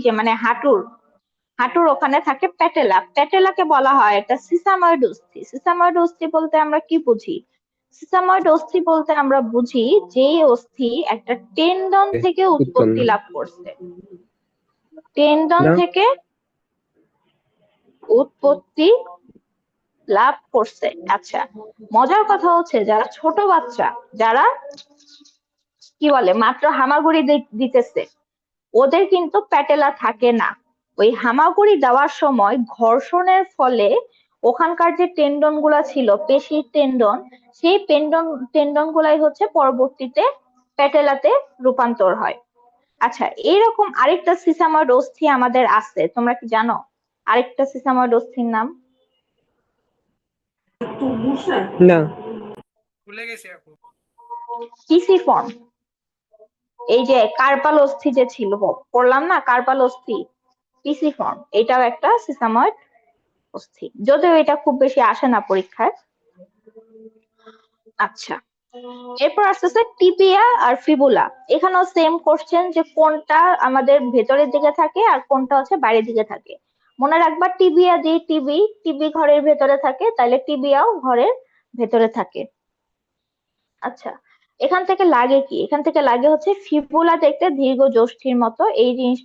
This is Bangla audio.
যে মানে হাঁটুর ওখানে থাকে প্যাটেলা। প্যাটেলাকে বলা হয় একটা সিসাময়েড অস্থি। সিসাময়েড অস্থি বলতে আমরা কি বুঝি? সিসাময়েড অস্থি বলতে আমরা বুঝি যে অস্থি একটা টেন্ডন থেকে উৎপন্ন উৎপত্তি লাভ করছে। টেন্ডন না। থেকে উৎপত্তি লাভ করছে। আচ্ছা, মজার কথা হচ্ছে যারা ছোট বাচ্চা, যারা কি বলে মাত্র হামাগুড়ি দিতেছে, ওদের কিন্তু প্যাটেলা থাকে না। ওই হামাগুড়ি দেওয়ার সময় ঘর্ষণের ফলে ওখানকার যে টেন্ডন গুলা ছিল, পেশির টেন্ডন, সেই টেন্ডন গুলাই হচ্ছে পরবর্তীতে প্যাটেলাতে রূপান্তর হয়। আচ্ছা, এইরকম আরেকটা সিসাময়েড অস্থি আমাদের আছে, তোমরা কি জানো আরেকটা সিসাময়েড অস্থির নাম? না। পিসিফর্ম। এই যে কার্পাল অস্থি যে ছিল, পড়লাম না কার্পাল অস্থি, পিসিফর্ম, এটাও একটা সিসাময়েড অস্থি, যদিও এটা খুব বেশি আসে না পরীক্ষায়। আচ্ছা, এরপর আসতেছে টিবিয়া আর ফিবুলা। এখানেও সেম কোশ্চেন যে কোনটা আমাদের ভেতরের দিকে থাকে আর কোনটা হচ্ছে বাইরের দিকে থাকে। মনে রাখবা টিবিয়া দিয়ে টিবি ঘরের ভেতরে থাকে, তাহলে টিবিয়াও ঘরের ভেতরে থাকে। আচ্ছা, এখান থেকে লাগে কি? এখান থেকে লাগে হচ্ছে ফিবুলা দেখতে দীর্ঘ যষ্টির মতো, এই জিনিস